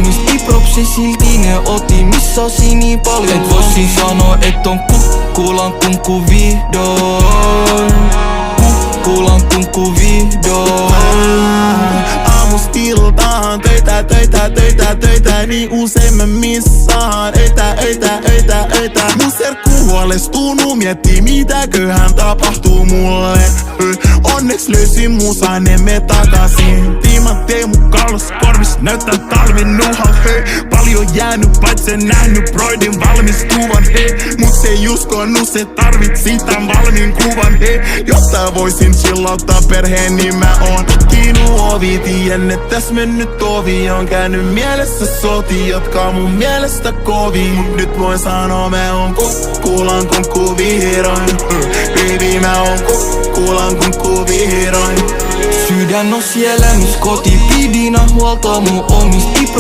omisti propsi, silti ne otti, missasi niin paljon. Et voisin sanoa, et on kukkulan kunku vihdoin. Kukkulan kunku vihdoin. Aamusta iltaan töitä, niin usein mä missaan öitä. Mun serkku huolestunut, miettii mitäköhän tapahtuu mulle. Onneks löysin musan, emme takasin. Timantteja mun kallos korvis, näyttää talvin nuhal, hei. Paljon jäänyt, paitsi sen nähnyt broidin valmistuvan, hei. Mut se ei uskonut, se tarvit sitä valmiin kuvan, hei. Jotta voisin chillauttaa perheen, niin mä oon kiinnu ovi. Tien, et täs mennyt ovi on käynyt mielessä soti, jotka on mun mielestä kovin. Mut nyt voin sanoa, mä oon kukkulan kunku vihdoin. Baby, mä oon kukkulan kunku vihdoin. Sydän on siellä, mis koti pidinä huolta mun omisti